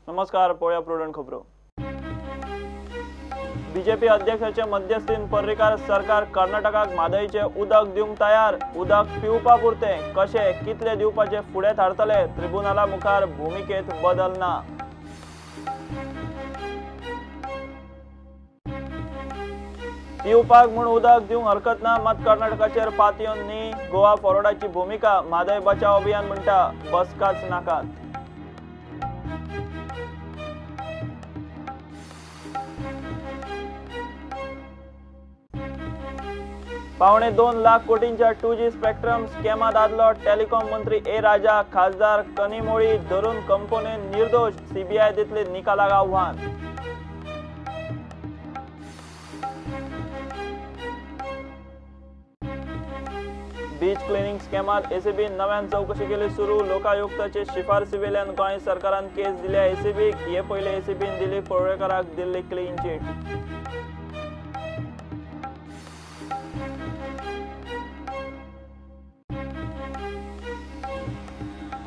नमस्कार, पळया प्रुडंट खबरो। बीजेपी अध्यक्षाचे मध्यस्थीन पर्रीकार सरकार कर्नाटकाक म्हादईचे उदक दिवंक तयार। उदक पिवपा पुरते कशे कितले दिवपाचे फुडे थारतले। ट्रिब्युनला मुखार भूमिकेत बदल ना। पिवपाक म्हूण उदक दिवंक हरकत ना, मात कर्नाटकाचेर पातयेवन न्ही। गोवा फॉरवर्डाची भूमिका म्हादय बचाव अभियान म्हणटा बसकाच नाकात। पावणे 2 लाख कोटींच्या 2G स्पेक्ट्रम स्कॅमात आदलो टेलिकॉम मंत्री ए राजा। खासदार कनिमोळी धरून कंपनीन निर्दोष। सीबीआय दितले निकालाक आव्हान। बीच क्लिनिंग स्कॅमात एसीबी नव्यान चौकशी केली सुरू। लोकायुक्ताचे शिफारसी वेल्यान गोंय सरकारान केस दिल्या एसीबीक। हे पयले एसीबीन दिली पळ्ळेकाराक दिल्ली क्लीन चिट।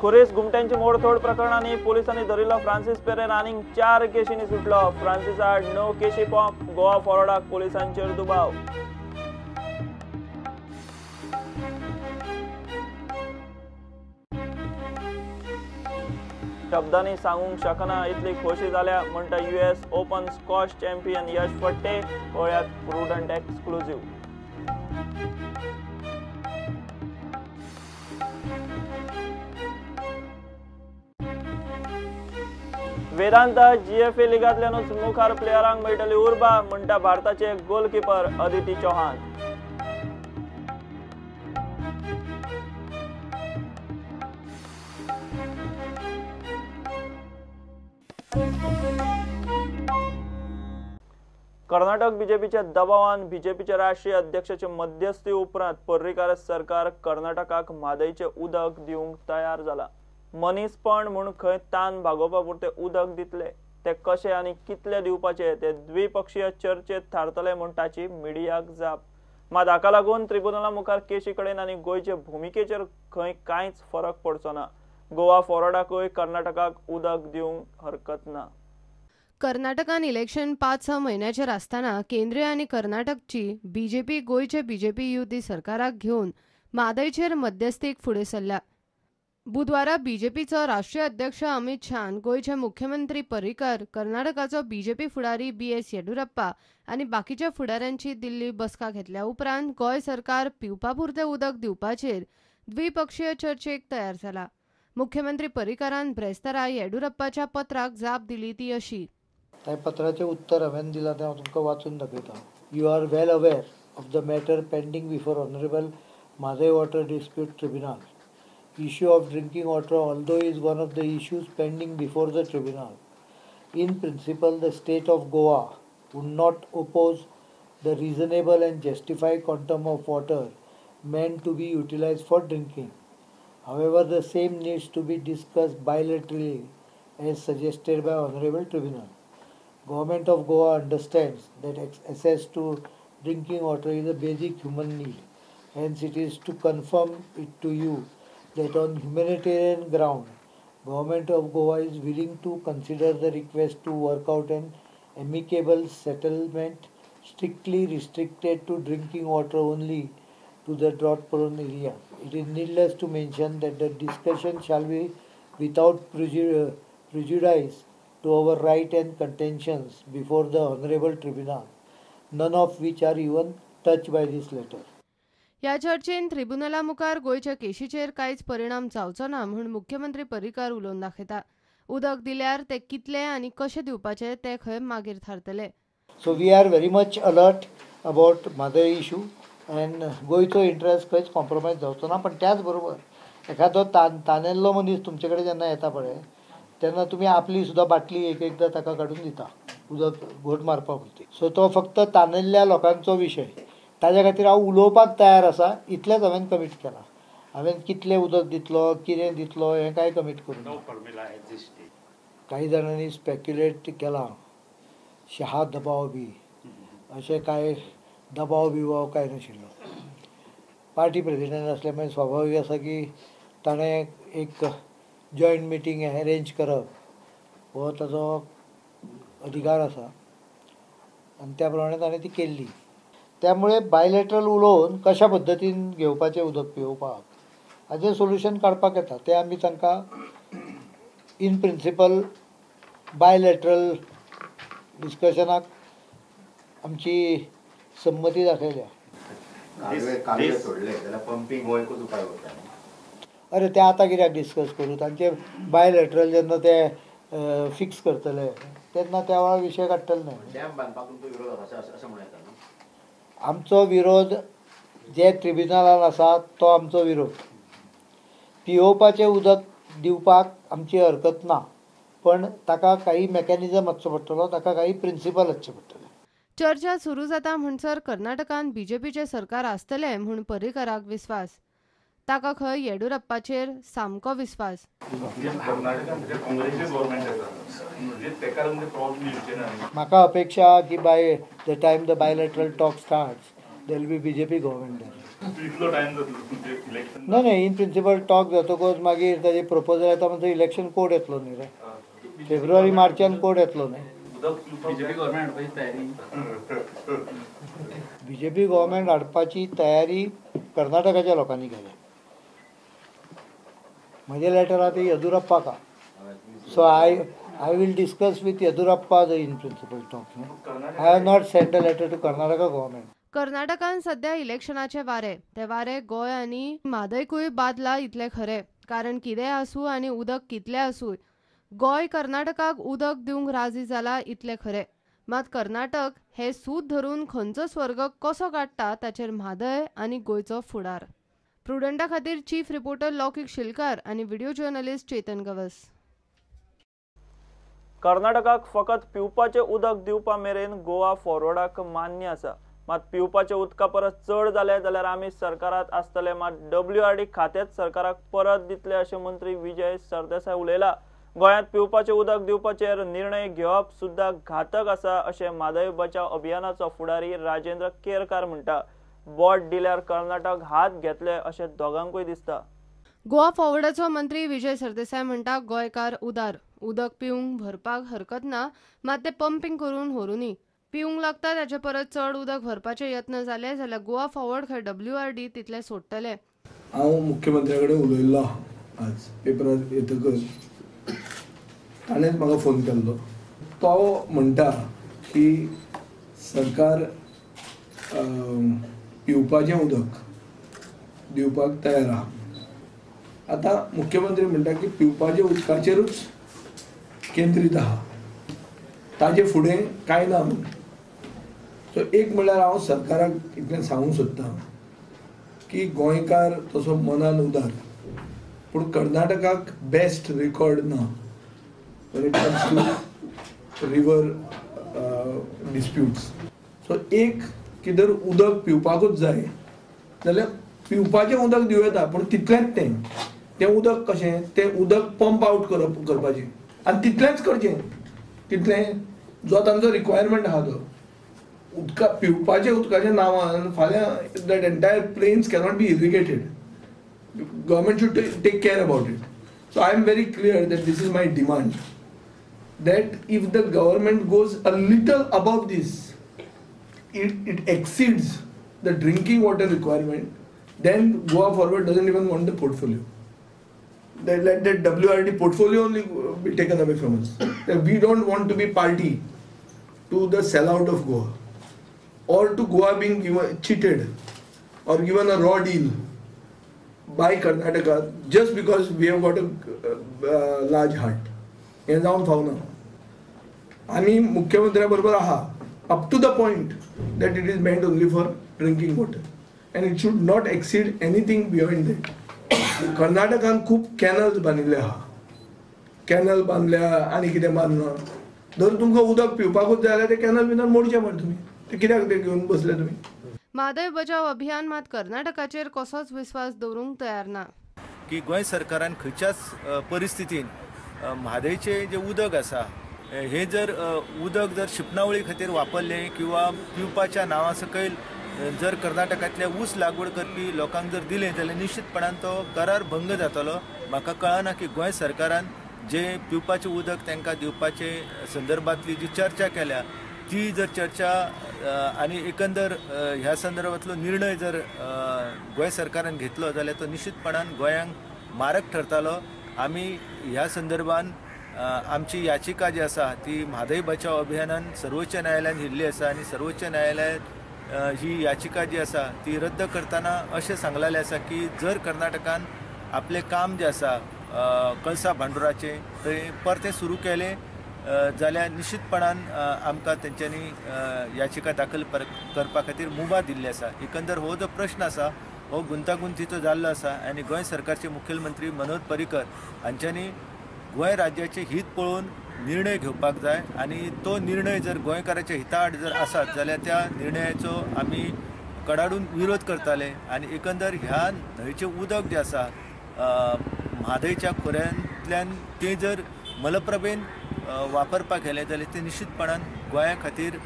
खुरीस घुमट्यांची मोडतोड प्रकरणांनी पोलिसांनी धरिल्लो फ्रांसिस पेरेन आनीक 4 केशींनी सुटलो। फ्रांसिस आड 9 केशी पॉक। गोवा फॉरवर्डाक पोलिसांचेर दुबाव। शब्दांनी सांगूंक शकना इतली खोशी जाल्या म्हणटा US ओपन स्क्वॉश चॅम्पियन यश फट्टे। पळयात प्रुडंट एक्सक्लुझिव्ह। वेदांत GFA लिगांतल्यानूच मुखार प्लेयरांक मेळटली उर्बा म्हणटा भारताचे गोलकीपर अदिती चौहान। कर्नाटक बीजेपीच्या दबावान बीजेपीचे राष्ट्रीय अध्यक्षाचे मध्यस्थी उपरांत पर्रीकार सरकार कर्नाटकाक म्हादईचे उदक दिवंक तयार जाला। मनीसपण म्हूण खंय ताण भागोवपा पुरते उदक दितले ते कशे आनी कितले दिवपाचे ते द्विपक्षीय चर्चेत थारतले म्हूण ताची मिडियाक जाप। मात हाका लागून ट्रिब्युनला मुखार केशी कडेन आनी गोंयचे भूमिकेचेर खंय कांयच फरक पडचो ना। गोवा फॉरवर्डाकूय कर्नाटकाक उदक दिवंक हरकत ना। कर्नाटकान इलेक्शन 5-6 म्हयन्याचेर आसतना केंद्रीय आनी कर्नाटकची बीजेपी गोंयचे बीजेपी युती सरकाराक घेवन म्हादईचेर मध्यस्थीक फुडें सरल्या। बुधवारा बीजेपीचो राष्ट्रीय अध्यक्ष अमित शाहान गोंयचे मुख्यमंत्री पर्रीकार, कर्नाटकाचो बीजेपी फुडारी BS येडियुरप्पा आनी बाकीच्या फुडाऱ्यांची दिल्ली बसका घेतल्या उपरांत गोंय सरकार पिवपा पुरते उदक दिवपाचेर द्विपक्षीय चर्चेक तयार जाला। मुख्यमंत्री पर्रीकारान ब्रेस्तारा येडियुरप्पाच्या पत्राक जाप दिली ती अशी। त्या पत्राचे उत्तर हांवें दिलां तें हांव तुमकां वाचून दाखयतां। You are well aware of the matter pending before honourable Mhadei water dispute tribunal. Issue of drinking water, although is one of the issues pending before the tribunal. In principle, the state of Goa would not oppose the reasonable and justified quantum of water meant to be utilized for drinking. However, the same needs to be discussed bilaterally as suggested by Honorable Tribunal. Government of Goa understands that access to drinking water is a basic human need. Hence, it is to confirm it to you that on humanitarian ground, Government of Goa is willing to consider the request to work out an amicable settlement strictly restricted to drinking water only to the drought-prone area. It is needless to mention that the discussion shall be without prejudice to our right and contentions before the Honorable Tribunal, none of which are even touched by this letter. ह्या चर्चेन ट्रिब्युनला मुखार गोंयच्या केशीचेर कांयच परिणाम जावचो ना म्हूण मुख्यमंत्री पर्रीकार उलोवन दाखयता। उदक दिल्यार ते कितले आनी कशे दिवपाचे ते खंय मागीर थारतले। So we are very much alert about Mhadei issue and गोंयचो इंट्रस्ट खंयच कॉम्प्रोमायज जावचो ना। पण त्याच बरोबर एखादो तानेल्लो मनीस तुमचे कडेन जेन्ना येता पळय तेन्ना तुमी आपली सुद्दां बाटली एकदां ताका काडून दिता उदक घोट मारपा पुरती। सो तो फक्त तानेल्ल्या लोकांचो विशय, ताज्या खातीर हांव उलोवपाक तयार आसा इतलेंच हांवें कमीट केलां। हांवें कितलें उदक दितलो कितें दितलो हें कांय कमीट करूं ना। कांय जाणांनी स्पेक्युलेट केलां शहा दबाव बी, अशें कांय दबाव बिबाव कांय नाशिल्लो। पार्टी प्रेसिडेंट आसले मागीर स्वाभावीक आसा की ताणें एक जॉयंट मिटींग अरेंज करप हो ताजो अधिकार आसा आनी त्या प्रमाणे ताणें ती केल्ली. त्यामुळे बायलॅटरल उलोवन कशा पद्दतीन घेवपाचें उदक पिवपाक हाचें सोल्युशन काडपाक येता. तें आमी तांकां इन प्रिंसिपल बायलॅटरल डिस्कशनाक आमची संमती दाखयल्या. अरे ते आतां कित्याक डिस्कस करूं, तांचे बायलॅटरल जेन्ना ते फिक्स करतले तेन्ना त्या वेळार विशय काडटले न्हय. आमचो विरोध जे ट्रिब्युनलान आसा तो आमचो विरोध. पिवपाचें उदक दिवपाक आमची हरकत ना, पण ताका काही मेकॅनिझम आसचो पडटलो, ताका काही प्रिंसिपल आसचे पडटले. चर्चा सुरू जाता म्हणसर कर्नाटकांत बीजेपीचे सरकार आसतले म्हूण पर्रीकाराक विस्वास. ताका खंय येडियुरप्पाचेर सामको विस्वास. म्हाका अपेक्षा की by the time the bilateral talk starts there will be BJP government there. नाही इन प्रिंसिपल टॉक जातकच मागीर ताजे प्रपोजल येता म्हणजे इलेक्शन कोड येतलो न्ही रे. फेब्रुवारी मार्चान कोड येतलो न्ही. बीजेपी गव्हर्मेंट हाडपाची तयारी कर्नाटकाच्या लोकांनी केल्या. म्हजे लेटर आहा ते येडियुरप्पाक आहा. So I will discuss with Yeddyurappa the in principle talk. I have not sent a letter to Karnataka government. कर्नाटकांत सध्या इलेक्शनाचे वारे. ते वारे गोंय आनी म्हादयकूय बादला इतले खरे. कारण कितें आसूं आनी उदक कितलें आसूं, गोंय कर्नाटकाक उदक दिवंक राजी जाला इतले खरे. मात कर्नाटक हे सूत धरून खंयचो स्वर्ग कसो काडटा ताचेर म्हादय आनी गोंयचो फुडार. प्रुडंटा खातीर चीफ रिपोर्टर लौकीक शिलकार आनी व्हिडिओ जर्नलिस्ट चेतन गवस. कर्नाटकाक फकत पिवपाचें उदक दिवपा मेरेन गोवा फॉरवर्डाक मान्य आसा. मात पिवपाच्या उदका परस चड जाले जाल्यार आमी सरकारांत आसतले. मात WRD खातेच सरकाराक परत दितले अशें मंत्री विजय सरदेसाय उलयला. गोंयांत पिवपाचें उदक दिवपाचेर निर्णय घेवप सुद्दां घातक आसा अशें म्हादय बचाव अभियानाचो फुडारी राजेंद्र केरकार म्हणटा. बोट दिल्यार कर्नाटक हात घेतले अशें दोगांकूय दिसता. गोवा फॉरवर्डाचो मंत्री विजय सरदेसाय म्हणटा गोंयकार उदार. उदक पिवंक भरपाक हरकत ना, मात ते पंपिंग करून व्हरूनी. पिवंक लागता ताचे परस चड उदक भरपाचे यत्न जाले जाल्यार गोवा फॉरवर्ड खंय WRD तितले सोडटले. हांव मुख्यमंत्र्या कडेन उलयल्लो आज पेपरार येतकच. ताणेंच म्हाका फोन केल्लो. तो म्हणटा की सरकार पिवपाचें उदक दिवपाक तयार आहा. आतां मुख्यमंत्री म्हणटा की पिवपाच्या उदकाचेरूच केंद्रीत आहा, ताजे फुडें कांय ना म्हणून. सो एक म्हणल्यार हांव सरकाराक इतलें सांगूंक सोदतां की गोंयकार तसो मनान उदार, पूण कर्नाटकाक बेस्ट रेकॉर्ड ना when it comes to river disputes. So एक किदर उदक पिवपाकूच जाय जाल्यार पिवपाचें उदक दिवं येता, पूण तितलेंच तें उदक कशें, तें उदक पंप आउट करपाचें आनी तितलेंच करचें. तितलें जो तांचो रिक्वायरमेंट आहा तो उदका पिवपाच्या उदकाच्या नांवान फाल्यां that entire plains cannot be irrigated. Government should take care about it. So I am very clear that this is my demand that if the government goes a little above this, it exceeds the drinking water requirement, then Goa Forward doesn't even want the portfolio. They let that WRD portfolio only be taken away from us. We don't want to be party to the sellout of Goa or to Goa being cheated or given a raw deal by Karnataka just because we have got a large heart. हे जावन फावना. आमी मुख्यमंत्र्या बरोबर आहा up to the point that it is meant only for drinking water and it should not exceed anything beyond that. कर्नाटकान खूब canals बांदिल्ले आहा. कॅनल बांदल्या आनी कितें बांदना. जर तुमकां उदक पिवपाकूच जाय जाल्यार ते कॅनल बिनल मोडचे मरे तुमी. ते कित्याक ते घेवन बसले तुमी. म्हादय बचाव अभियान मात कर्नाटकाचेर कसोच विस्वास दवरूंक तयार ना. की गोंय सरकारान खंयच्याच परिस्थितीन म्हादयचें जें उदक आसा हे जर उदक जर शिपणावळी खातीर वापरलें किंवा पिवपाच्या नांवा सकयल जर कर्नाटकांतल्या ऊस लागवड करपी लोकांक जर दिलें जाल्यार निश्चितपणान तो करार भंग जातलो. म्हाका कळना की गोंय सरकारान जे पिवपाचें उदक तांकां दिवपाचे संदर्भातली जी चर्चा केल्या ती जर चर्चा आनी एकंदर ह्या संदर्भातलो निर्णय जर गोंय सरकारान घेतलो जाल्यार तो निश्चितपणान गोंयांक मारक ठरतालो. आमी ह्या संदर्भान आमची याचिका जी आसा ती म्हादय बचाव अभियानान सर्वोच्च न्यायालयान दिल्ली आसा आनी सर्वोच्च न्यायालयान ही याचिका जी आसा ती रद्द करतना अशें सांगलेलें आसा की जर कर्नाटकान आपलें काम जें आसा कळसा भांडुराचें थंय परतें सुरू केलें जाल्यार निश्चितपणान आमकां तेंच्यांनी याचिका दाखल करपा खातीर मुभा दिल्ली आसा. एकंदर हो जो प्रश्न आसा हो गुंतागुंतीचो जाल्लो आसा आनी गोंय सरकारचे मुखेलमंत्री मनोहर पर्रीकर हांच्यांनी गोंय राज्याचें हित पळोवन निर्णय घेवपाक जाय आनी तो निर्णय जर गोंयकाराच्या हिता आड जर आसत जाल्यार त्या निर्णयाचो आमी कडाडून विरोध करताले. आनी एकंदर ह्या न्हंयचें उदक जें आसा म्हादयच्या खोऱ्यांतल्यान तें जर मलप्रभेन वापरपाक गेलें जाल्यार तें निश्चितपणान गोंया खातीर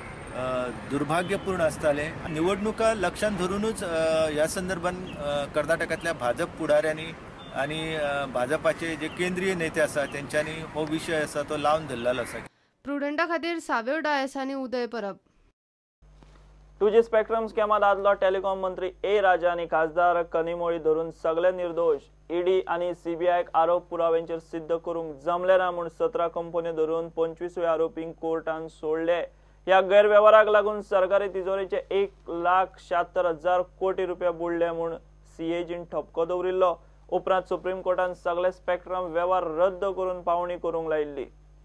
दुर्भाग्यपूर्ण आसतालें. निवडणुका लक्षांत धरूनच ह्या संदर्भान कर्नाटकांतल्या भाजप फुडाऱ्यांनी आनी भाजपाचे जे केंद्रीय नेते आसा तेंच्यांनी हो विशय आसा तो लावन धरलेलो आसा. प्रुडंटा खातीर सावेव डायस आनी उदय परब. 2G स्पेक्ट्रम स्कॅमात आदलो टेलिकॉम मंत्री ए राजा आनी खासदार कनिमोळी धरून सगळे निर्दोष. ईडी आनी सीबीआयक आरोप पुराव्यांचेर सिद्ध करूंक जमले ना म्हूण 17 कंपन्यो धरून 25व्या आरोपींक कोर्टान सोडले. ह्या गैरव्यवहाराक लागून सरकारी तिजोरीचे 1,76,000 कोटी रुपया बुडले म्हूण सीएजीन ठपको दवरिल्लो. उपरांत सुप्रीम कोर्टान सगळे स्पेक्ट्रम वेव्हार रद्द करून पावणी करूंक लायिल्ली.